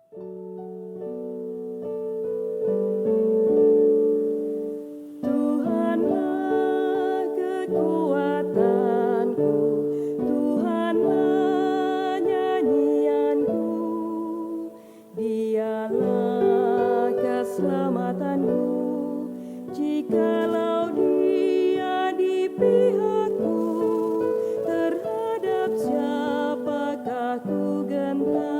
Tuhanlah kekuatanku, Tuhanlah nyanyianku, Dialah keselamatanku. Jikalau Dia di pihakku, terhadap siapakah ku gentar?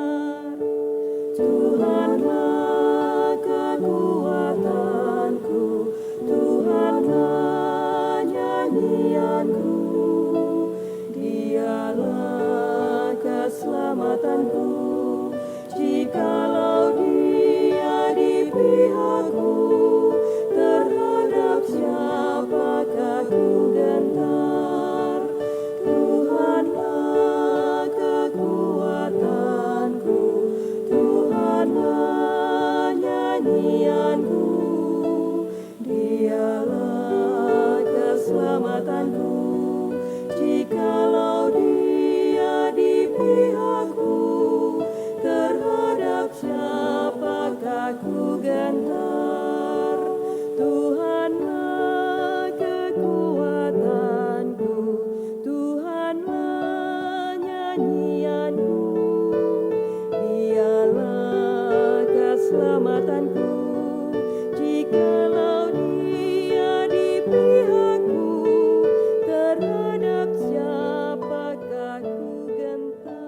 Tuhanlah kekuatanku, Tuhanlah nyanyianku, Dialah keselamatanku. Jikalau Dia di pihakku, terhadap siapakah ku gentar? Tuhanlah kekuatanku, Tuhanlah nyanyianku, Dialah keselamatanku. Jikalau Dia di pihakku, terhadap siapakah ku gentar? Tuhanlah kekuatanku, Tuhanlah nyanyianku, Dialah keselamatanku. Jikalau Dia di pihakku, terhadap siapakah ku gentar?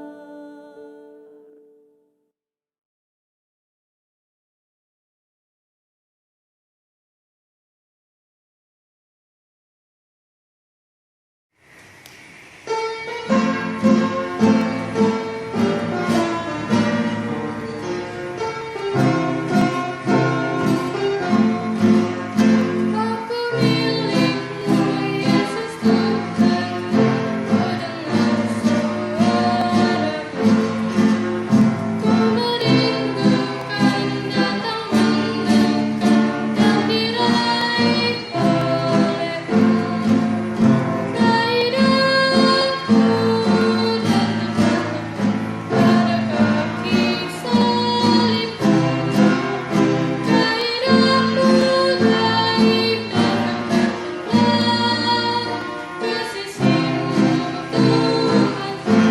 Aku milikmu, Yesus Tuhanku, dengar suaraku. Ku merindukan datang mendekat dan diraih olehmu. Raih daku dan letakkan pada kaki salibmu. Raih daku, raih dan letakkanlah ke sisimu, Tuhanku.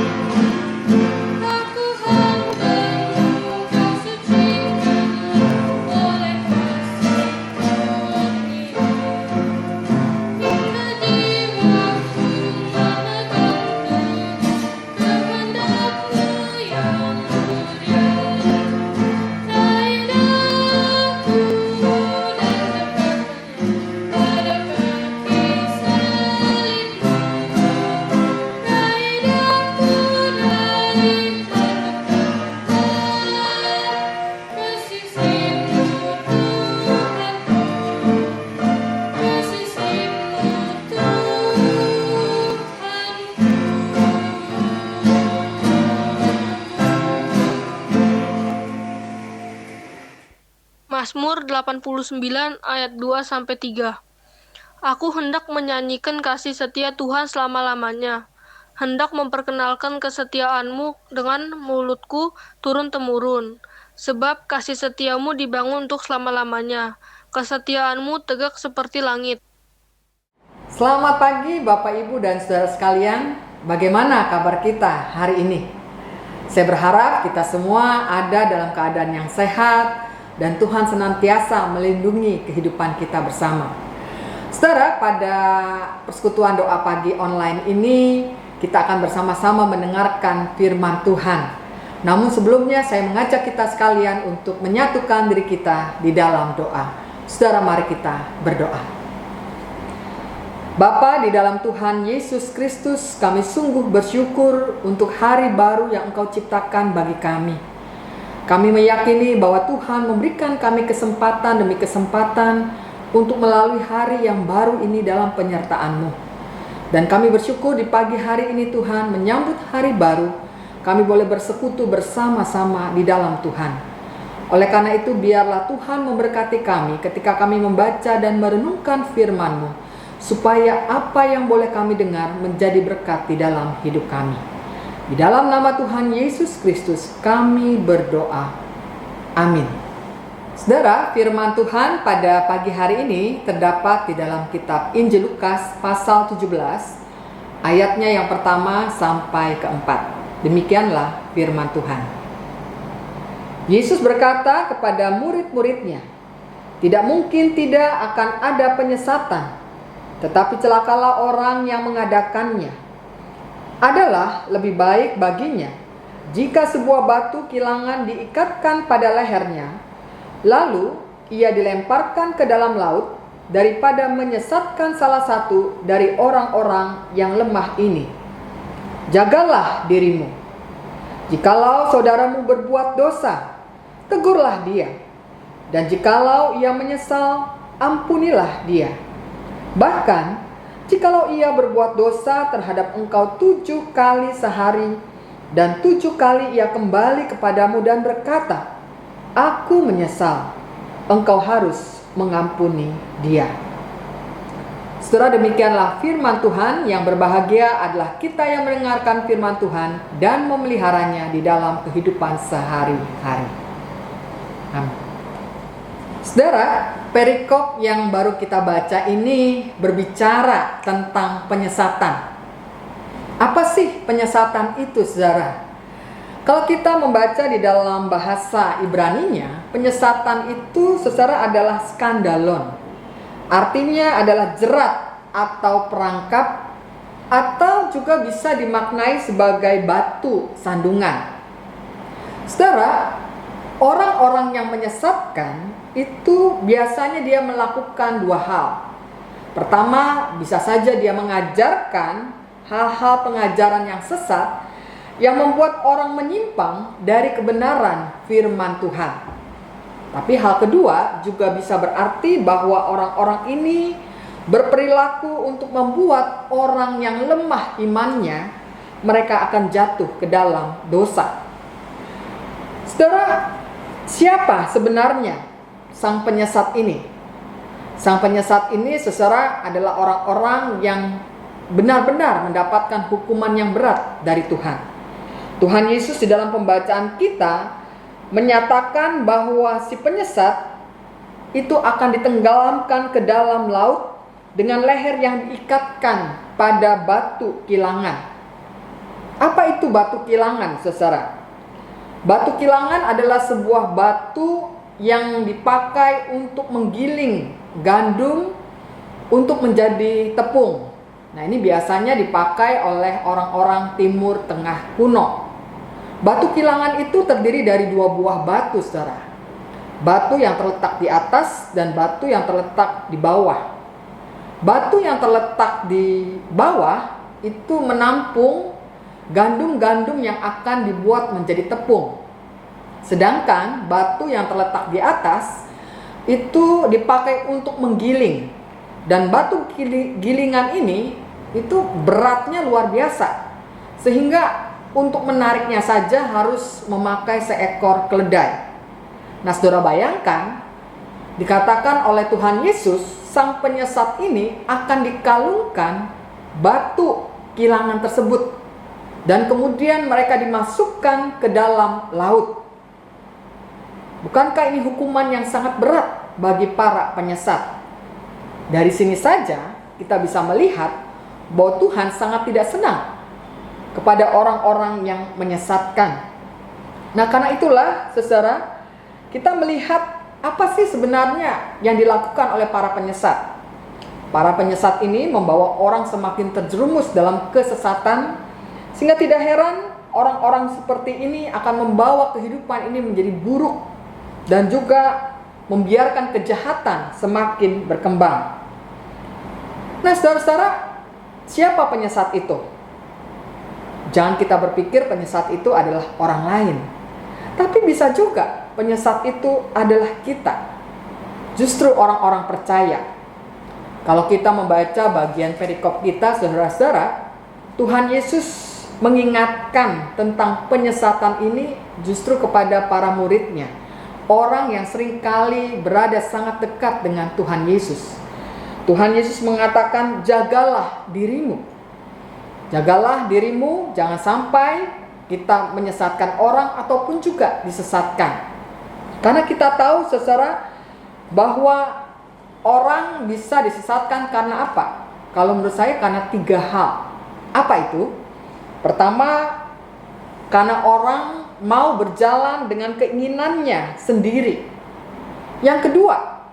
Aku hambamu, Kau sucikanlah oleh kasih murni-Mu. Hingga jiwaku memegang kehendak-Mu yang mulia. Raih daku dan letakkanlah pada kaki salibmu. Raih daku, raih dan letakkanlah ke sisimu, Tuhanku. Ke sisimu, Tuhanku. Mazmur 89 ayat 2-3. Aku hendak menyanyikan kasih setia Tuhan selama-lamanya, hendak memperkenalkan kesetiaan-Mu dengan mulutku turun-temurun. Sebab kasih setiamu dibangun untuk selama-lamanya, kesetiaan-Mu tegak seperti langit. Selamat pagi Bapak, Ibu, dan saudara sekalian. Bagaimana kabar kita hari ini? Saya berharap kita semua ada dalam keadaan yang sehat dan Tuhan senantiasa melindungi kehidupan kita bersama. Saudara, pada persekutuan doa pagi online ini kita akan bersama-sama mendengarkan firman Tuhan. Namun sebelumnya saya mengajak kita sekalian untuk menyatukan diri kita di dalam doa. Saudara, mari kita berdoa. Bapa di dalam Tuhan Yesus Kristus, kami sungguh bersyukur untuk hari baru yang Engkau ciptakan bagi kami. Kami meyakini bahwa Tuhan memberikan kami kesempatan demi kesempatan untuk melalui hari yang baru ini dalam penyertaan-Mu. Dan kami bersyukur di pagi hari ini Tuhan, menyambut hari baru, kami boleh bersekutu bersama-sama di dalam Tuhan. Oleh karena itu, biarlah Tuhan memberkati kami ketika kami membaca dan merenungkan firman-Mu, supaya apa yang boleh kami dengar menjadi berkat di dalam hidup kami. Di dalam nama Tuhan Yesus Kristus kami berdoa. Amin. Saudara, firman Tuhan pada pagi hari ini terdapat di dalam kitab Injil Lukas pasal 17, ayatnya yang pertama sampai keempat. Demikianlah firman Tuhan. Yesus berkata kepada murid-muridnya, "Tidak mungkin tidak akan ada penyesatan, tetapi celakalah orang yang mengadakannya. Adalah lebih baik baginya jika sebuah batu kilangan diikatkan pada lehernya, lalu ia dilemparkan ke dalam laut, daripada menyesatkan salah satu dari orang-orang yang lemah ini. Jagalah dirimu. Jikalau saudaramu berbuat dosa, tegurlah dia. Dan jikalau ia menyesal, ampunilah dia. Bahkan, jikalau ia berbuat dosa terhadap engkau 7 kali sehari, dan 7 kali ia kembali kepadamu dan berkata, 'Aku menyesal,' engkau harus mengampuni dia." Saudara, demikianlah firman Tuhan. Yang berbahagia adalah kita yang mendengarkan firman Tuhan dan memeliharanya di dalam kehidupan sehari-hari. Amin. Saudara, perikop yang baru kita baca ini berbicara tentang penyesatan. Apa sih penyesatan itu, saudara? Kalau kita membaca di dalam bahasa Ibraninya, penyesatan itu saudara adalah skandalon. Artinya adalah jerat atau perangkap, atau juga bisa dimaknai sebagai batu sandungan. Saudara, orang-orang yang menyesatkan itu biasanya dia melakukan 2 hal. Pertama, bisa saja dia mengajarkan hal-hal pengajaran yang sesat yang membuat orang menyimpang dari kebenaran firman Tuhan. Tapi hal kedua juga bisa berarti bahwa orang-orang ini berperilaku untuk membuat orang yang lemah imannya, mereka akan jatuh ke dalam dosa. Saudara, siapa sebenarnya sang penyesat ini? Sang penyesat ini saudara adalah orang-orang yang benar-benar mendapatkan hukuman yang berat dari Tuhan. Tuhan Yesus di dalam pembacaan kita menyatakan bahwa si penyesat itu akan ditenggelamkan ke dalam laut dengan leher yang diikatkan pada batu kilangan. Apa itu batu kilangan, saudara? Batu kilangan adalah sebuah batu yang dipakai untuk menggiling gandum untuk menjadi tepung. Nah, ini biasanya dipakai oleh orang-orang Timur Tengah kuno. Batu kilangan itu terdiri dari 2 buah batu, saudara. Batu yang terletak di atas dan batu yang terletak di bawah. Batu yang terletak di bawah itu menampung gandum-gandum yang akan dibuat menjadi tepung. Sedangkan batu yang terletak di atas itu dipakai untuk menggiling. Dan batu gilingan ini itu beratnya luar biasa, sehingga untuk menariknya saja harus memakai seekor keledai. Nah, saudara bayangkan, dikatakan oleh Tuhan Yesus, sang penyesat ini akan dikalungkan batu kilangan tersebut, dan kemudian mereka dimasukkan ke dalam laut. Bukankah ini hukuman yang sangat berat bagi para penyesat? Dari sini saja kita bisa melihat bahwa Tuhan sangat tidak senang kepada orang-orang yang menyesatkan. Nah, karena itulah, saudara, kita melihat apa sih sebenarnya yang dilakukan oleh para penyesat. Para penyesat ini membawa orang semakin terjerumus dalam kesesatan, sehingga tidak heran orang-orang seperti ini akan membawa kehidupan ini menjadi buruk dan juga membiarkan kejahatan semakin berkembang. Nah, saudara-saudara, siapa penyesat itu? Jangan kita berpikir penyesat itu adalah orang lain, tapi bisa juga penyesat itu adalah kita. Justru orang-orang percaya. Kalau kita membaca bagian perikop kita, saudara-saudara, Tuhan Yesus mengingatkan tentang penyesatan ini justru kepada para muridnya, orang yang seringkali berada sangat dekat dengan Tuhan Yesus. Tuhan Yesus mengatakan, "Jagalah dirimu." Jagalah dirimu, jangan sampai kita menyesatkan orang ataupun juga disesatkan. Karena kita tahu saudara bahwa orang bisa disesatkan karena apa? Kalau menurut saya karena 3 hal. Apa itu? Pertama, karena orang mau berjalan dengan keinginannya sendiri. Yang kedua,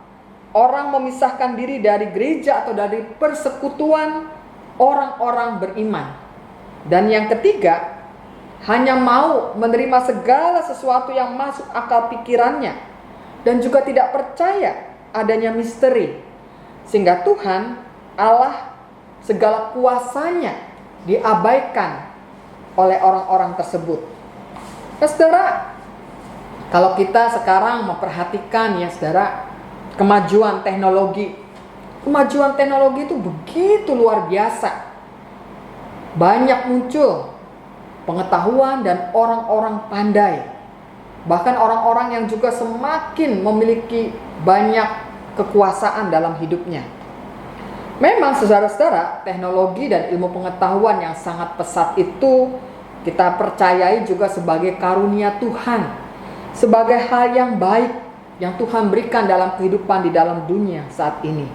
orang memisahkan diri dari gereja atau dari persekutuan orang-orang beriman. Dan yang ketiga, hanya mau menerima segala sesuatu yang masuk akal pikirannya dan juga tidak percaya adanya misteri, sehingga Tuhan Allah segala kuasanya diabaikan oleh orang-orang tersebut. Nah, saudara, kalau kita sekarang memperhatikan ya saudara, kemajuan teknologi itu begitu luar biasa. Banyak muncul pengetahuan dan orang-orang pandai. Bahkan orang-orang yang juga semakin memiliki banyak kekuasaan dalam hidupnya. Memang saudara-saudara, teknologi dan ilmu pengetahuan yang sangat pesat itu kita percayai juga sebagai karunia Tuhan, sebagai hal yang baik yang Tuhan berikan dalam kehidupan di dalam dunia saat ini.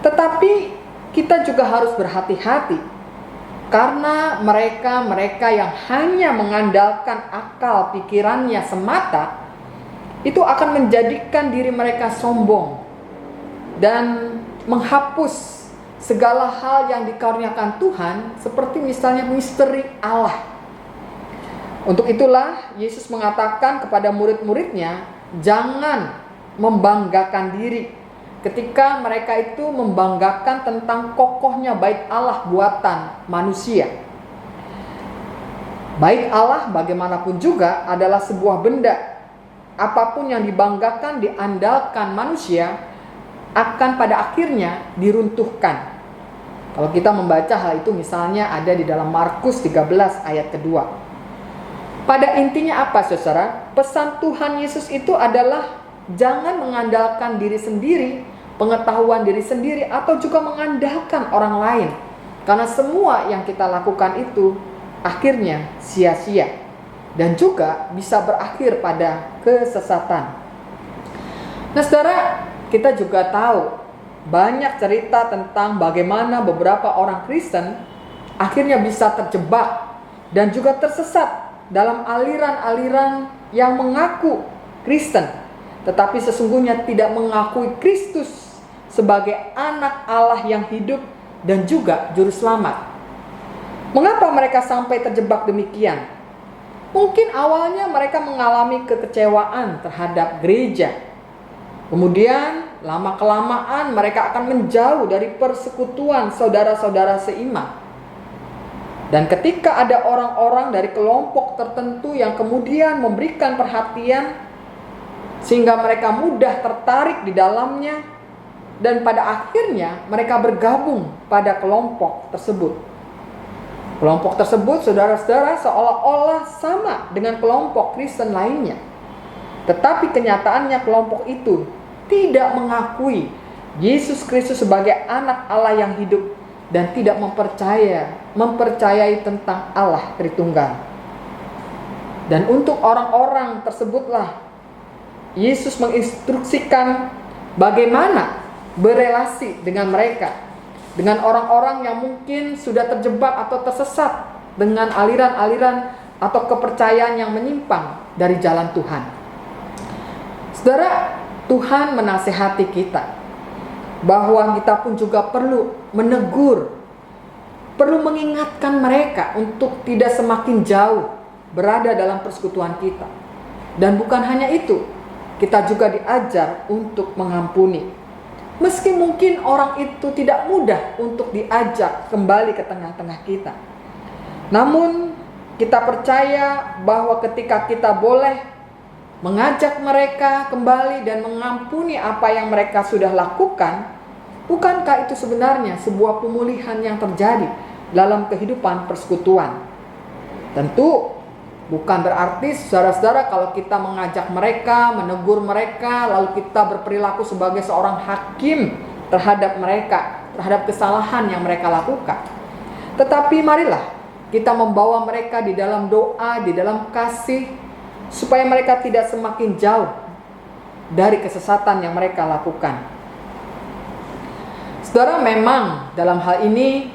Tetapi kita juga harus berhati-hati, karena mereka yang hanya mengandalkan akal pikirannya semata, itu akan menjadikan diri mereka sombong dan menghapus segala hal yang dikaruniakan Tuhan, seperti misalnya misteri Allah. Untuk itulah Yesus mengatakan kepada murid-muridnya, jangan membanggakan diri ketika mereka itu membanggakan tentang kokohnya bait Allah buatan manusia. Bait Allah bagaimanapun juga adalah sebuah benda. Apapun yang dibanggakan, diandalkan manusia akan pada akhirnya diruntuhkan. Kalau kita membaca hal itu misalnya ada di dalam Markus 13 ayat kedua. Pada intinya apa saudara? Pesan Tuhan Yesus itu adalah jangan mengandalkan diri sendiri, pengetahuan diri sendiri, atau juga mengandalkan orang lain. Karena semua yang kita lakukan itu akhirnya sia-sia dan juga bisa berakhir pada kesesatan. Nah saudara, kita juga tahu banyak cerita tentang bagaimana beberapa orang Kristen akhirnya bisa terjebak dan juga tersesat dalam aliran-aliran yang mengaku Kristen, tetapi sesungguhnya tidak mengakui Kristus sebagai anak Allah yang hidup dan juga juru selamat. Mengapa mereka sampai terjebak demikian? Mungkin awalnya mereka mengalami kekecewaan terhadap gereja. Kemudian lama-kelamaan mereka akan menjauh dari persekutuan saudara-saudara seiman. Dan ketika ada orang-orang dari kelompok tertentu yang kemudian memberikan perhatian sehingga mereka mudah tertarik di dalamnya, dan pada akhirnya mereka bergabung pada kelompok tersebut. Kelompok tersebut, saudara-saudara, seolah-olah sama dengan kelompok Kristen lainnya. Tetapi kenyataannya kelompok itu tidak mengakui Yesus Kristus sebagai anak Allah yang hidup dan tidak mempercayai tentang Allah Tritunggal. Dan untuk orang-orang tersebutlah Yesus menginstruksikan bagaimana berelasi dengan mereka, dengan orang-orang yang mungkin sudah terjebak atau tersesat dengan aliran-aliran atau kepercayaan yang menyimpang dari jalan Tuhan. Saudara, Tuhan menasihati kita bahwa kita pun juga perlu menegur, perlu mengingatkan mereka untuk tidak semakin jauh berada dalam persekutuan kita. Dan bukan hanya itu, kita juga diajar untuk mengampuni. Meski mungkin orang itu tidak mudah untuk diajak kembali ke tengah-tengah kita, namun kita percaya bahwa ketika kita boleh mengajak mereka kembali dan mengampuni apa yang mereka sudah lakukan, bukankah itu sebenarnya sebuah pemulihan yang terjadi dalam kehidupan persekutuan? Tentu bukan berarti saudara-saudara kalau kita mengajak mereka, menegur mereka, lalu kita berperilaku sebagai seorang hakim terhadap mereka, terhadap kesalahan yang mereka lakukan. Tetapi marilah kita membawa mereka di dalam doa, di dalam kasih, supaya mereka tidak semakin jauh dari kesesatan yang mereka lakukan. Saudara, memang dalam hal ini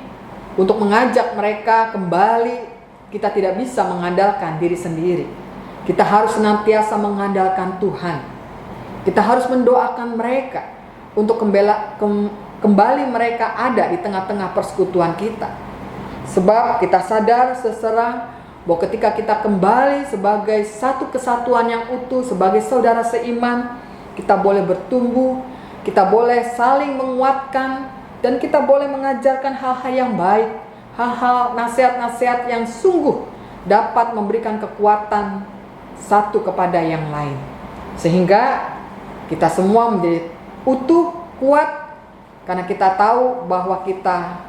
untuk mengajak mereka kembali, kita tidak bisa mengandalkan diri sendiri. Kita harus senantiasa mengandalkan Tuhan. Kita harus mendoakan mereka untuk kembali mereka ada di tengah-tengah persekutuan kita. Sebab kita sadar seserah bahwa ketika kita kembali sebagai satu kesatuan yang utuh, sebagai saudara seiman, kita boleh bertumbuh, kita boleh saling menguatkan, dan kita boleh mengajarkan hal-hal yang baik, hal-hal nasihat-nasihat yang sungguh dapat memberikan kekuatan satu kepada yang lain. Sehingga kita semua menjadi utuh, kuat, karena kita tahu bahwa kita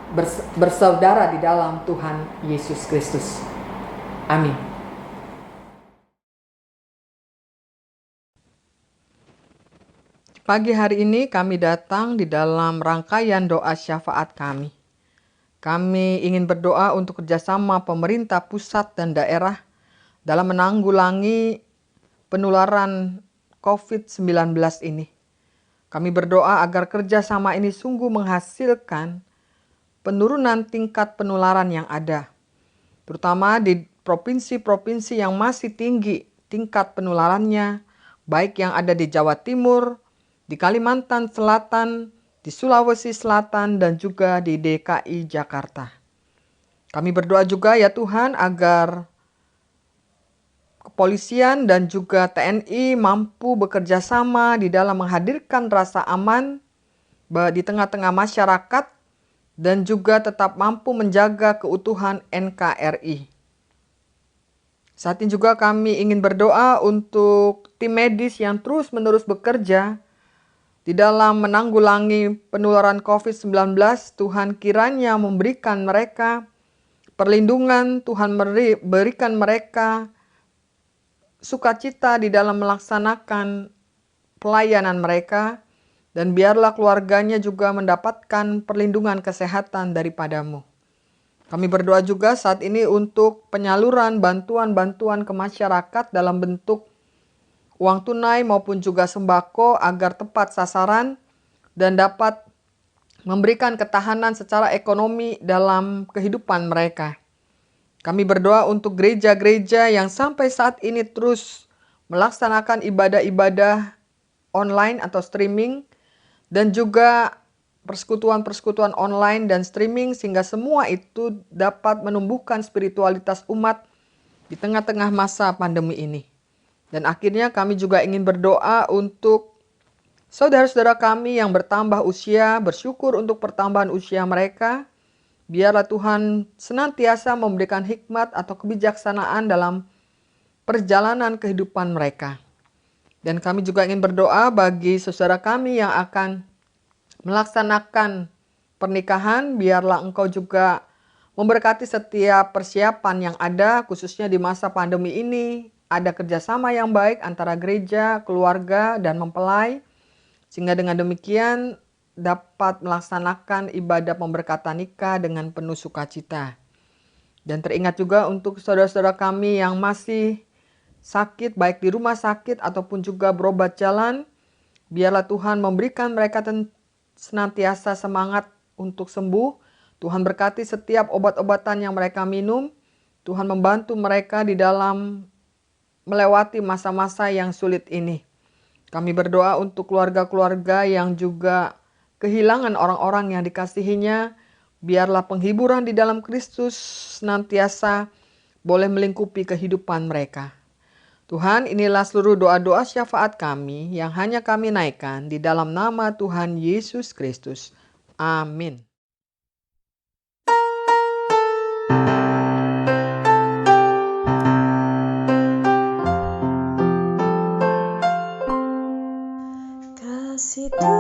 bersaudara di dalam Tuhan Yesus Kristus. Amin. Pagi hari ini kami datang di dalam rangkaian doa syafaat kami. Kami ingin berdoa untuk kerjasama pemerintah pusat dan daerah dalam menanggulangi penularan COVID-19 ini. Kami berdoa agar kerjasama ini sungguh menghasilkan penurunan tingkat penularan yang ada, terutama di provinsi-provinsi yang masih tinggi tingkat penularannya, baik yang ada di Jawa Timur, di Kalimantan Selatan, di Sulawesi Selatan, dan juga di DKI Jakarta. Kami berdoa juga ya Tuhan agar kepolisian dan juga TNI mampu bekerja sama di dalam menghadirkan rasa aman di tengah-tengah masyarakat dan juga tetap mampu menjaga keutuhan NKRI. Saat ini juga kami ingin berdoa untuk tim medis yang terus-menerus bekerja di dalam menanggulangi penularan COVID-19. Tuhan kiranya memberikan mereka perlindungan, Tuhan berikan mereka sukacita di dalam melaksanakan pelayanan mereka, dan biarlah keluarganya juga mendapatkan perlindungan kesehatan daripadamu. Kami berdoa juga saat ini untuk penyaluran bantuan-bantuan ke masyarakat dalam bentuk uang tunai maupun juga sembako agar tepat sasaran dan dapat memberikan ketahanan secara ekonomi dalam kehidupan mereka. Kami berdoa untuk gereja-gereja yang sampai saat ini terus melaksanakan ibadah-ibadah online atau streaming, dan juga persekutuan-persekutuan online dan streaming, sehingga semua itu dapat menumbuhkan spiritualitas umat di tengah-tengah masa pandemi ini. Dan akhirnya kami juga ingin berdoa untuk saudara-saudara kami yang bertambah usia, bersyukur untuk pertambahan usia mereka. Biarlah Tuhan senantiasa memberikan hikmat atau kebijaksanaan dalam perjalanan kehidupan mereka. Dan kami juga ingin berdoa bagi saudara kami yang akan melaksanakan pernikahan. Biarlah Engkau juga memberkati setiap persiapan yang ada, khususnya di masa pandemi ini. Ada kerjasama yang baik antara gereja, keluarga, dan mempelai, sehingga dengan demikian dapat melaksanakan ibadah pemberkatan nikah dengan penuh sukacita. Dan teringat juga untuk saudara-saudara kami yang masih sakit, baik di rumah sakit ataupun juga berobat jalan, biarlah Tuhan memberikan mereka senantiasa semangat untuk sembuh. Tuhan berkati setiap obat-obatan yang mereka minum. Tuhan membantu mereka di dalam melewati masa-masa yang sulit ini. Kami berdoa untuk keluarga-keluarga yang juga kehilangan orang-orang yang dikasihinya. Biarlah penghiburan di dalam Kristus senantiasa boleh melingkupi kehidupan mereka. Tuhan, inilah seluruh doa-doa syafaat kami yang hanya kami naikkan di dalam nama Tuhan Yesus Kristus. Amin. Kasih Tuhan